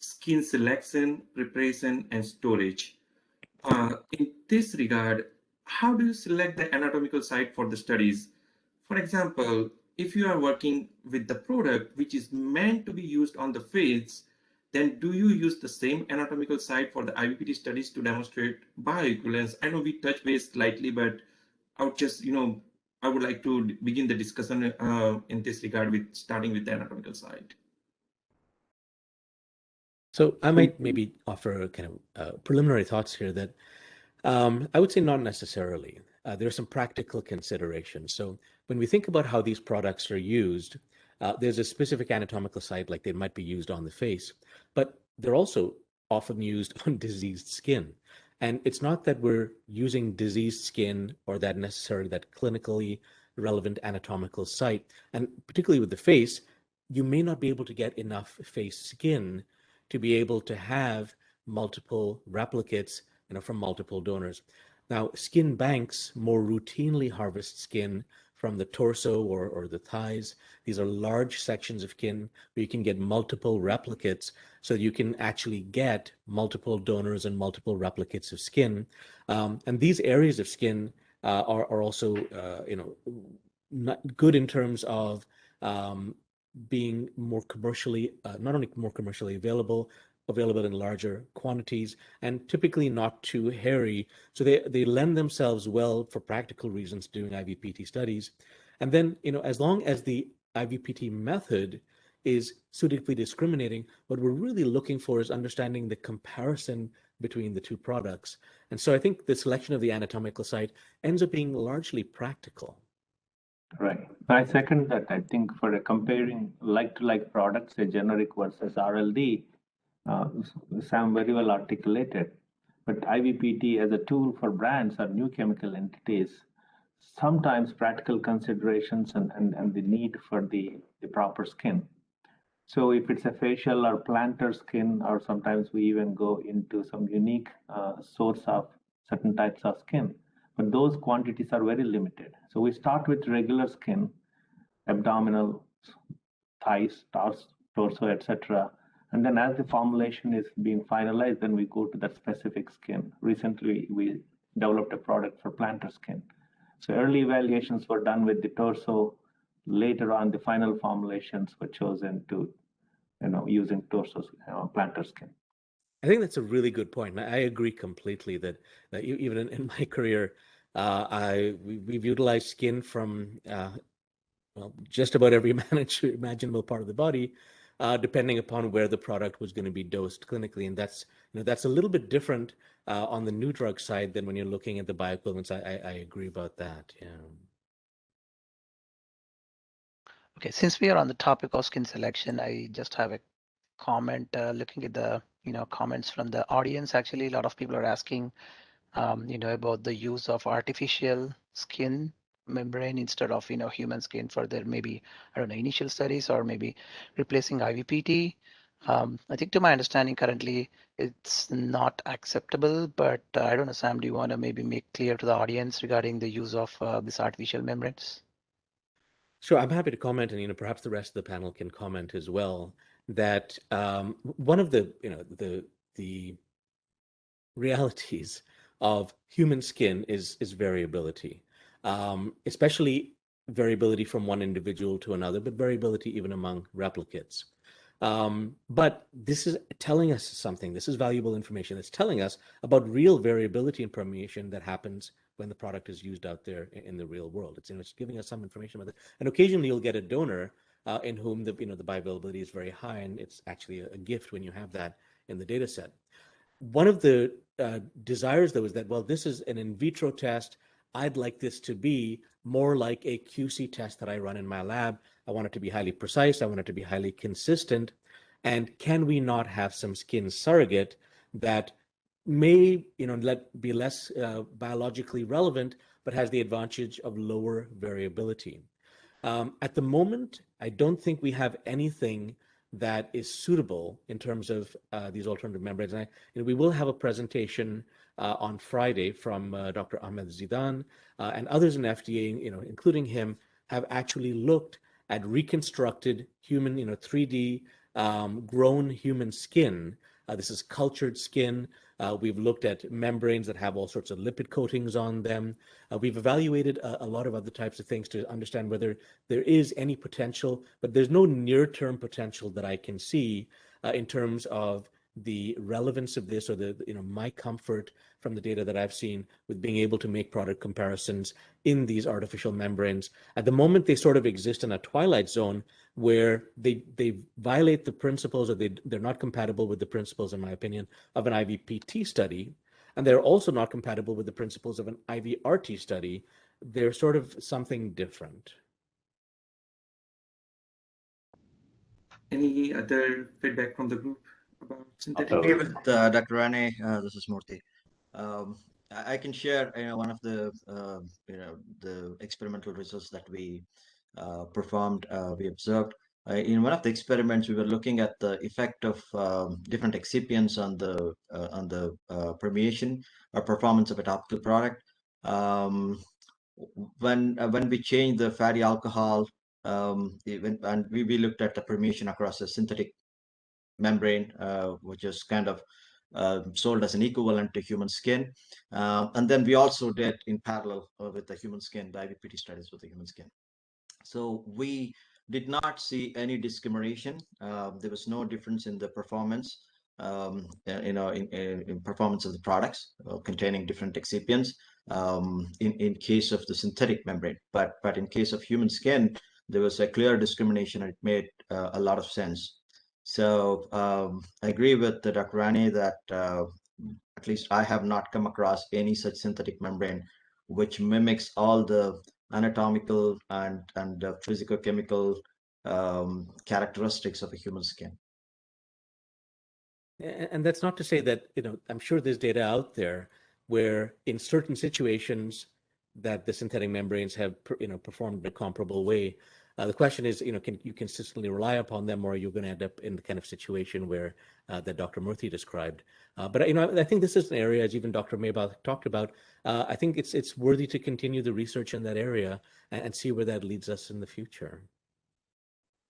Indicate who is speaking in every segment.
Speaker 1: skin selection, preparation, and storage. In this regard, how do you select the anatomical site for the studies? For example, if you are working with the product which is meant to be used on the face, then do you use the same anatomical site for the IVPT studies to demonstrate bioequivalence? I know we touched base slightly, but I would just, I would like to begin the discussion in this regard with starting with the anatomical site.
Speaker 2: So I might maybe offer kind of preliminary thoughts here that I would say not necessarily. There are some practical considerations. So when we think about how these products are used, there's a specific anatomical site, like they might be used on the face, but they're also often used on diseased skin. And it's not that we're using diseased skin or that necessarily that clinically relevant anatomical site. And particularly with the face, you may not be able to get enough face skin to be able to have multiple replicates from multiple donors. Now, skin banks more routinely harvest skin from the torso or the thighs. These are large sections of skin where you can get multiple replicates, so you can actually get multiple donors and multiple replicates of skin. And these areas of skin are also, not good in terms of being more commercially, not only more commercially available in larger quantities, and typically not too hairy. So they lend themselves well for practical reasons doing IVPT studies. And then, as long as the IVPT method is suitably discriminating, what we're really looking for is understanding the comparison between the two products. And so I think the selection of the anatomical site ends up being largely practical.
Speaker 3: Right. I second that. I think for comparing like-to-like products, a generic versus RLD, Sam very well articulated. But IVPT as a tool for brands or new chemical entities, sometimes practical considerations and the need for the proper skin. So if it's a facial or plantar skin, or sometimes we even go into some unique source of certain types of skin, but those quantities are very limited. So we start with regular skin, abdominal, thighs, torso, etc. And then as the formulation is being finalized, then we go to that specific skin. Recently, we developed a product for plantar skin. So early evaluations were done with the torso. Later on, the final formulations were chosen to, using torso, plantar skin.
Speaker 2: I think that's a really good point. I agree completely that even in my career, we've utilized skin from just about every imaginable part of the body, depending upon where the product was going to be dosed clinically. And that's a little bit different on the new drug side than when you're looking at the bioequivalence. I agree about that. Yeah.
Speaker 4: Okay, since we are on the topic of skin selection, I just have a comment looking at the comments from the audience. Actually, a lot of people are asking about the use of artificial skin membrane instead of human skin for their maybe initial studies, or maybe replacing IVPT. I think to my understanding currently it's not acceptable, but I don't know, Sam, do you want to maybe make clear to the audience regarding the use of this artificial membranes?
Speaker 2: Sure, I'm happy to comment, and perhaps the rest of the panel can comment as well. That one of the the realities of human skin is variability, especially variability from one individual to another, but variability even among replicates. But this is telling us something. This is valuable information. It's telling us about real variability in permeation that happens when the product is used out there in the real world. It's giving us some information about it. And occasionally you'll get a donor in whom the bioavailability is very high, and it's actually a gift when you have that in the data set. One of the desires, though, is that, well, this is an in vitro test. I'd like this to be more like a QC test that I run in my lab. I want it to be highly precise. I want it to be highly consistent. And can we not have some skin surrogate that may, be less biologically relevant, but has the advantage of lower variability? At the moment, I don't think we have anything that is suitable in terms of these alternative membranes. And we will have a presentation on Friday from Dr. Ahmed Zidan and others in FDA, including him, have actually looked at reconstructed human, 3D grown human skin. This is cultured skin. We've looked at membranes that have all sorts of lipid coatings on them. We've evaluated a lot of other types of things to understand whether there is any potential, but there's no near-term potential that I can see in terms of the relevance of this, or my comfort from the data that I've seen with being able to make product comparisons in these artificial membranes. At the moment, they sort of exist in a twilight zone where they violate the principles, or they're not compatible with the principles, in my opinion, of an IVPT study. And they're also not compatible with the principles of an IVRT study. They're sort of something different.
Speaker 1: Any other feedback from the group about synthetic?
Speaker 5: Okay, with Dr. Rane, this is Murthy. I can share, one of the, the experimental results that we performed, we observed. In one of the experiments, we were looking at the effect of different excipients on the permeation or performance of a topical product. When we change the fatty alcohol, and we looked at the permeation across a synthetic membrane, which is kind of sold as an equivalent to human skin. And then we also did in parallel with the human skin, the IVPT studies with the human skin. So we did not see any discrimination. There was no difference in the performance, in performance of the products containing different excipients in case of the synthetic membrane. But in case of human skin, there was a clear discrimination. It made a lot of sense. So I agree with Dr. Rane that at least I have not come across any such synthetic membrane which mimics all the anatomical and physicochemical characteristics of a human skin.
Speaker 2: And that's not to say that, I'm sure there's data out there where in certain situations that the synthetic membranes have, performed in a comparable way. The question is, can you consistently rely upon them, or are you going to end up in the kind of situation where that Dr. Murthy described? But I think this is an area, as even Dr. Maybach talked about. I think it's worthy to continue the research in that area and see where that leads us in the future.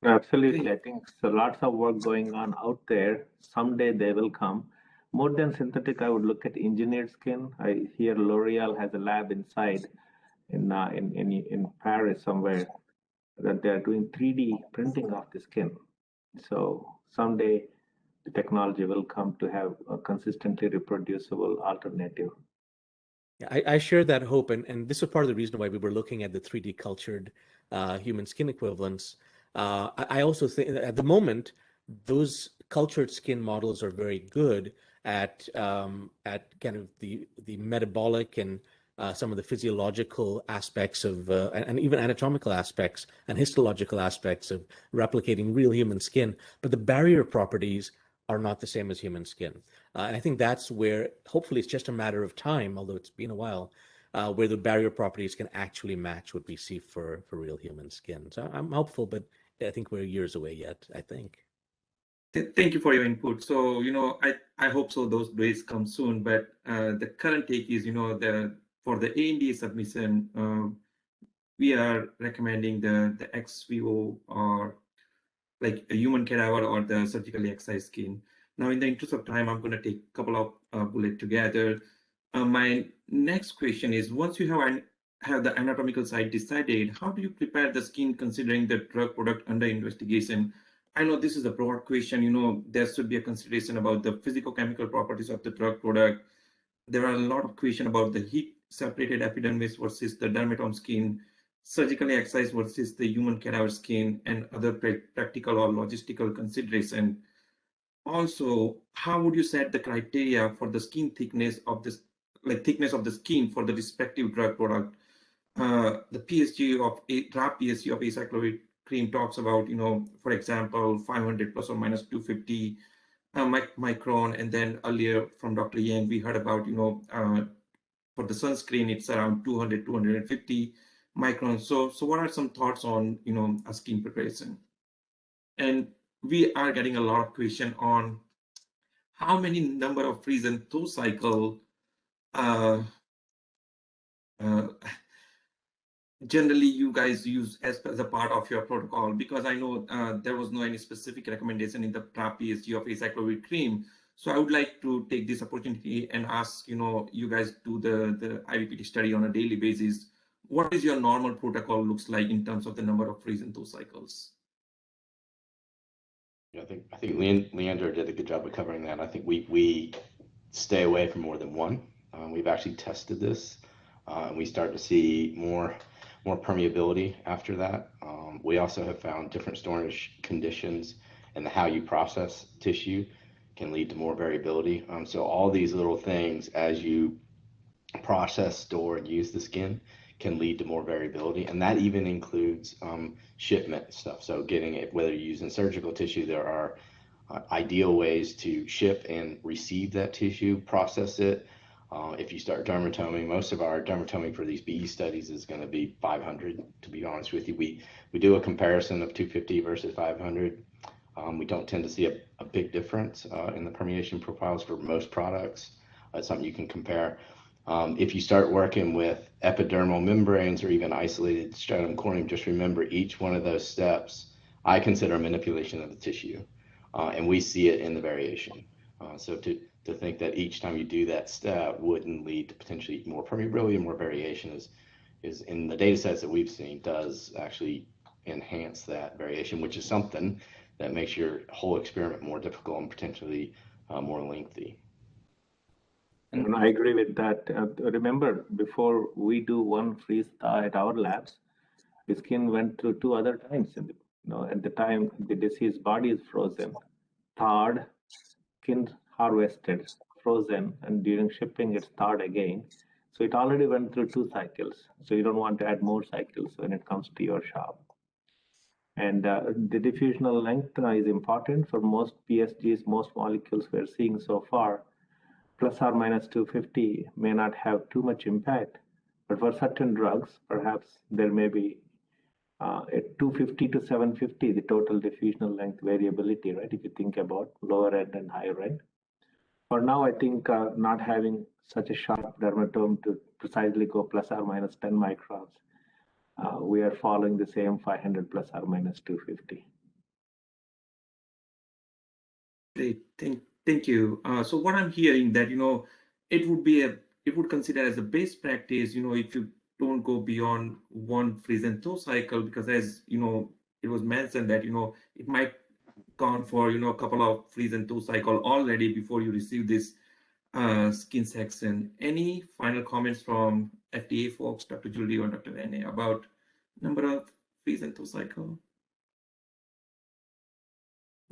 Speaker 3: Absolutely. I think so lots of work going on out there. Someday they will come. More than synthetic, I would look at engineered skin. I hear L'Oreal has a lab inside in Paris somewhere that they are doing 3D printing of the skin. So someday the technology will come to have a consistently reproducible alternative.
Speaker 2: I share that hope, and this was part of the reason why we were looking at the 3D cultured human skin equivalents. I also think that at the moment, those cultured skin models are very good at kind of the metabolic and some of the physiological aspects of, and even anatomical aspects and histological aspects of replicating real human skin. But the barrier properties are not the same as human skin. And I think that's where, hopefully it's just a matter of time, although it's been a while, where the barrier properties can actually match what we see for real human skin. So I'm hopeful, but I think we're years away yet, I think.
Speaker 1: Thank you for your input. So, I hope so those days come soon, but the current take is, for the ANDA submission, we are recommending the ex vivo or like a human cadaver or the surgically excised skin. Now, in the interest of time, I'm going to take a couple of bullets together. My next question is, once you have the anatomical side decided, how do you prepare the skin considering the drug product under investigation? I know this is a broad question. There should be a consideration about the physicochemical properties of the drug product. There are a lot of questions about the heat separated epidermis versus the dermatome skin, surgically excised versus the human cadaver skin, and other practical or logistical consideration. Also, how would you set the criteria for the skin thickness of this, like thickness of the skin for the respective drug product? The PSG of a draft PSG of acyclovir cream talks about, for example, 500 plus or minus 250 micron, and then earlier from Dr. Yang, we heard about, for the sunscreen, it's around 200, 250 microns. So what are some thoughts on, a skin preparation? And we are getting a lot of question on how many number of Freecycle cycle generally you guys use as a part of your protocol? Because I know there was no any specific recommendation in the TRAP PSG of acyclovir cream. So I would like to take this opportunity and ask, you guys do the IVPT study on a daily basis. What is your normal protocol looks like in terms of the number of freeze and thaw cycles?
Speaker 6: I think Leander did a good job of covering that. I think we stay away from more than one. We've actually tested this, and we start to see more permeability after that. We also have found different storage conditions and how you process tissue can lead to more variability. So all these little things as you process, store, and use the skin can lead to more variability, and that even includes shipment stuff. So getting it, whether you're using surgical tissue, there are ideal ways to ship and receive that tissue, process it. If you start dermatoming, most of our dermatoming for these BE studies is going to be 500, to be honest with you. We do a comparison of 250 versus 500. We don't tend to see a big difference in the permeation profiles for most products. It's something you can compare. If you start working with epidermal membranes or even isolated stratum corneum, just remember each one of those steps I consider a manipulation of the tissue, and we see it in the variation. So to think that each time you do that step wouldn't lead to potentially more permeability and more variation is in the data sets that we've seen does actually enhance that variation, which is something that makes your whole experiment more difficult and potentially more lengthy.
Speaker 3: And I agree with that. Remember, before we do one freeze thaw at our labs, the skin went through 2 other times. At the time the deceased body is frozen, thawed, skin harvested, frozen, and during shipping it's thawed again. So it already went through 2 cycles. So you don't want to add more cycles when it comes to your shop. And the diffusional length is important for most PSGs, most molecules we're seeing so far. Plus or minus 250 may not have too much impact, but for certain drugs, perhaps there may be at 250 to 750, the total diffusional length variability, right? If you think about lower end and higher end. For now, I think not having such a sharp dermatome to precisely go plus or minus 10 microns, we are following the same 500 plus or minus 250.
Speaker 1: Great, thank you. So what I'm hearing that it would consider as a best practice, if you don't go beyond one freeze and thaw cycle, because as it was mentioned that it might count for a couple of freeze and thaw cycle already before you receive this skin section. Any final comments from FDA folks, Dr. Julie or Dr. Rene, about number of freeze and thaw cycle?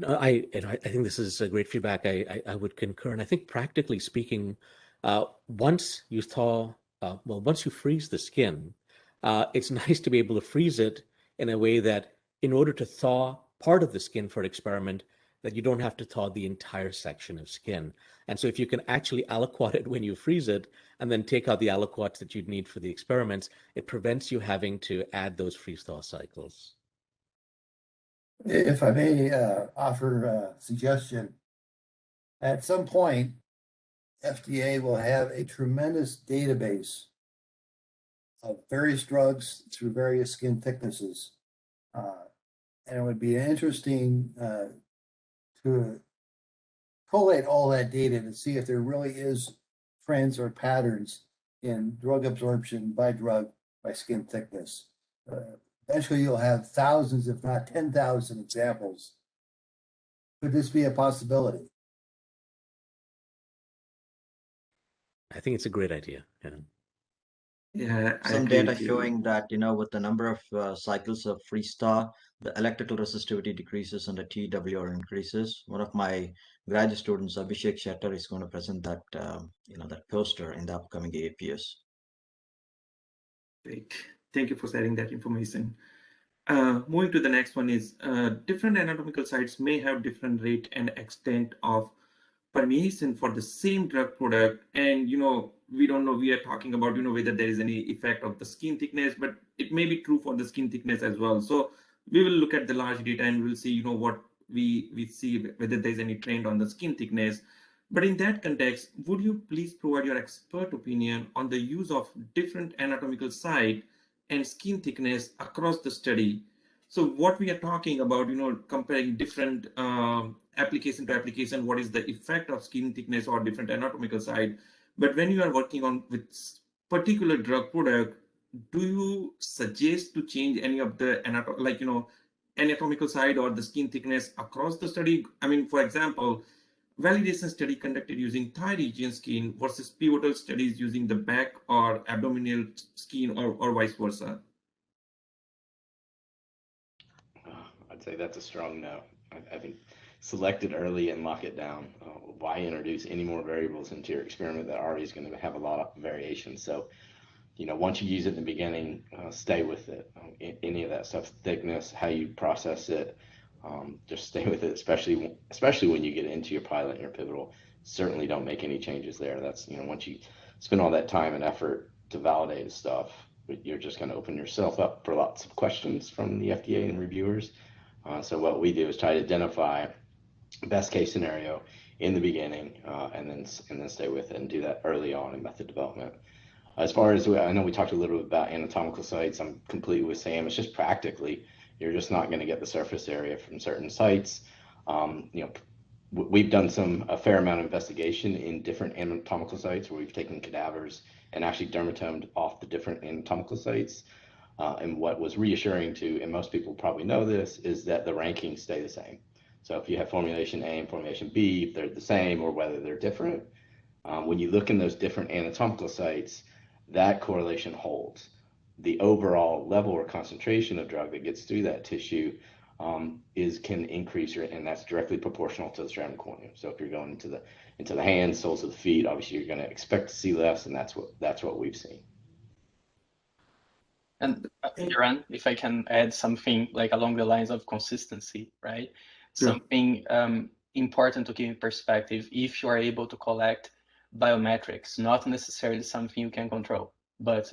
Speaker 2: No, I think this is a great feedback. I would concur, and I think practically speaking, once you thaw, once you freeze the skin, it's nice to be able to freeze it in a way that, in order to thaw part of the skin for an experiment, that you don't have to thaw the entire section of skin. And so, if you can actually aliquot it when you freeze it, and then take out the aliquots that you'd need for the experiments, it prevents you having to add those freeze-thaw cycles.
Speaker 7: If I may offer a suggestion, at some point, FDA will have a tremendous database of various drugs through various skin thicknesses. And it would be interesting to collate all that data to see if there really is trends or patterns in drug absorption by drug by skin thickness. Eventually, you'll have thousands, if not 10,000 examples. Could this be a possibility?
Speaker 2: I think it's a great idea.
Speaker 1: Yeah,
Speaker 5: Some data showing that, with the number of cycles of freeze thaw, the electrical resistivity decreases and the TWR increases. One of my graduate students, Abhishek Shettar, is going to present that, that poster in the upcoming AAPS.
Speaker 1: Great. Thank you for sharing that information. Moving to the next one is different anatomical sites may have different rate and extent of permeation for the same drug product. And, we don't know, we are talking about, whether there is any effect of the skin thickness, but it may be true for the skin thickness as well. So we will look at the large data and we'll see, what we see, whether there's any trend on the skin thickness. But in that context, would you please provide your expert opinion on the use of different anatomical site and skin thickness across the study. So what we are talking about, comparing different application to application, what is the effect of skin thickness or different anatomical side. But when you are working on with particular drug product, do you suggest to change any of the anatomical side or the skin thickness across the study? I mean, for example, validation study conducted using thigh region skin versus pivotal studies using the back or abdominal skin or vice versa?
Speaker 6: I'd say that's a strong no. I think select it early and lock it down. Why introduce any more variables into your experiment that already is going to have a lot of variation? So, once you use it in the beginning, stay with it. Any of that stuff, thickness, how you process it, just stay with it, especially when you get into your pilot and your pivotal. Certainly don't make any changes there. That's, once you spend all that time and effort to validate stuff, you're just going to open yourself up for lots of questions from the FDA and reviewers. So what we do is try to identify best case scenario in the beginning, and then stay with it and do that early on in method development. As far as, I know we talked a little bit about anatomical sites. I'm completely with Sam. It's just practically, you're just not going to get the surface area from certain sites. We've done a fair amount of investigation in different anatomical sites where we've taken cadavers and actually dermatomed off the different anatomical sites. And what was reassuring and most people probably know this, is that the rankings stay the same. So if you have formulation A and formulation B, they're the same or whether they're different. When you look in those different anatomical sites, that correlation holds. The overall level or concentration of drug that gets through that tissue can increase, and that's directly proportional to the surrounding cornea. So if you're going into the hands, soles of the feet, obviously you're going to expect to see less, and that's what we've seen.
Speaker 8: And Yaran, if I can add something like along the lines of consistency, right?
Speaker 1: Sure.
Speaker 8: Something important to keep in perspective, if you are able to collect biometrics, not necessarily something you can control, but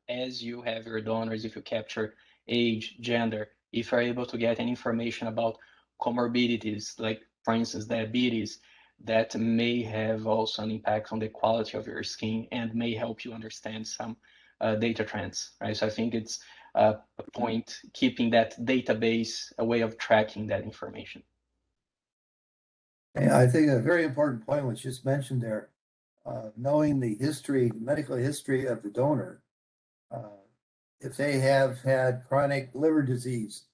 Speaker 8: as you have your donors, if you capture age, gender, if you're able to get any information about comorbidities, like for instance, diabetes, that may have also an impact on the quality of your skin and may help you understand some data trends, right? So I think it's a point keeping that database, a way of tracking that information.
Speaker 7: And I think a very important point was just mentioned there, knowing the medical history of the donor. If they have had chronic liver disease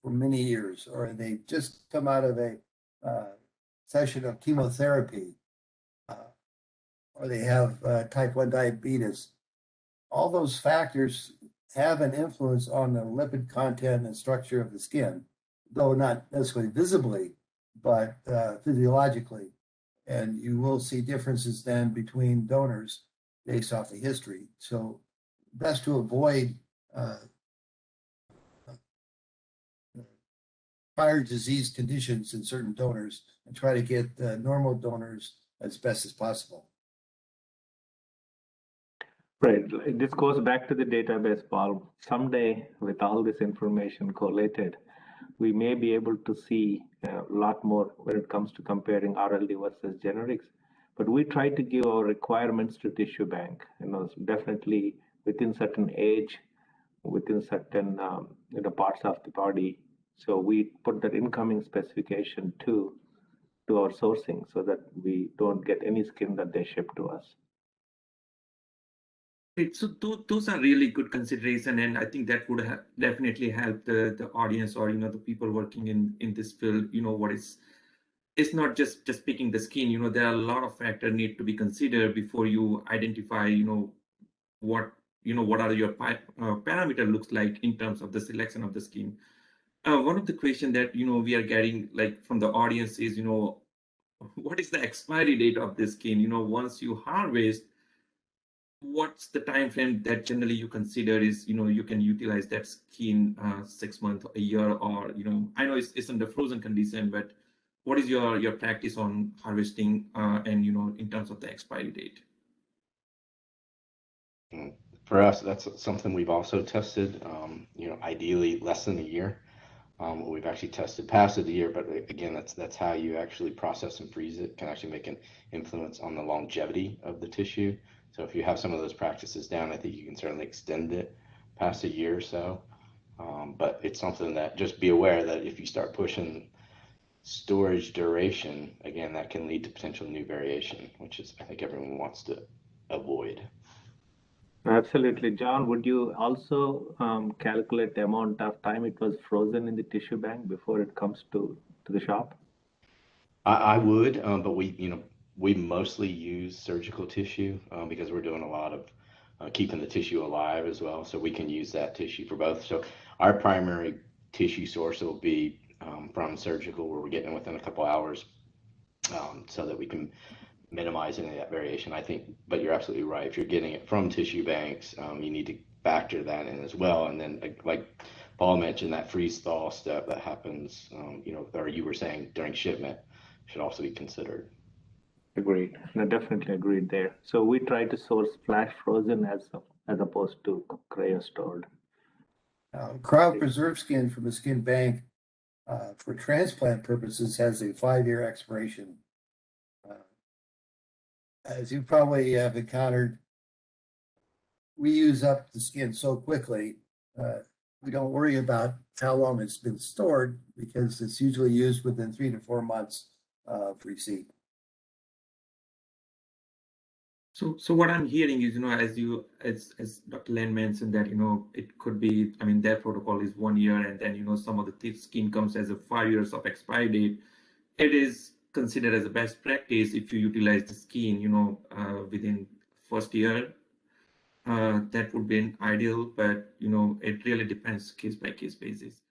Speaker 7: for many years, or they've just come out of a session of chemotherapy, or they have type 1 diabetes, all those factors have an influence on the lipid content and structure of the skin, though not necessarily visibly, but physiologically. And you will see differences then between donors based off the history. So best to avoid prior disease conditions in certain donors and try to get normal donors as best as possible.
Speaker 3: Right. This goes back to the database, Paul. Someday, with all this information collated, we may be able to see a lot more when it comes to comparing RLD versus generics. But we try to give our requirements to tissue bank. Definitely within certain age, within certain parts of the body. So we put that incoming specification to our sourcing so that we don't get any skin that they ship to us.
Speaker 1: So those are really good consideration, and I think that would definitely help the audience or the people working in this field. It's not just picking the skin. There are a lot of factors need to be considered before you identify what are your parameter looks like in terms of the selection of the skin. One of the questions that we are getting from the audience is what is the expiry date of this skin? Once you harvest, what's the time frame that generally you consider is you can utilize that skin 6 months, a year, or I know it's under frozen condition, but what is your practice on harvesting and in terms of the expiry date?
Speaker 6: For us, that's something we've also tested. Ideally less than a year. We've actually tested past a year, but again, that's how you actually process and freeze it can actually make an influence on the longevity of the tissue. So if you have some of those practices down, I think you can certainly extend it past a year or so. But it's something that just be aware that if you start pushing storage duration, again, that can lead to potential new variation, which is, I think everyone wants to avoid.
Speaker 3: Absolutely. John, would you also calculate the amount of time it was frozen in the tissue bank before it comes to the shop?
Speaker 6: I would, but we mostly use surgical tissue because we're doing a lot of keeping the tissue alive as well. So we can use that tissue for both. So our primary tissue source will be from surgical, where we're getting it within a couple hours, so that we can minimize any of that variation. I think, but you're absolutely right. If you're getting it from tissue banks, you need to factor that in as well. And then, like Paul mentioned, that freeze thaw step that happens, or you were saying during shipment, should also be considered.
Speaker 3: Agreed. No, definitely agreed there. So we try to source flash frozen as opposed to cryo stored.
Speaker 7: Cryopreserved skin from a skin bank for transplant purposes has a 5-year expiration. As you probably have encountered, we use up the skin so quickly, we don't worry about how long it's been stored because it's usually used within 3 to 4 months of receipt.
Speaker 1: So what I'm hearing is, as Dr. Len mentioned that, it could be, their protocol is 1 year, and then, some of the thick skin comes as a 5 years of expiry date. It is considered as a best practice if you utilize the skin, within first year. That would be an ideal, but, it really depends case by case basis.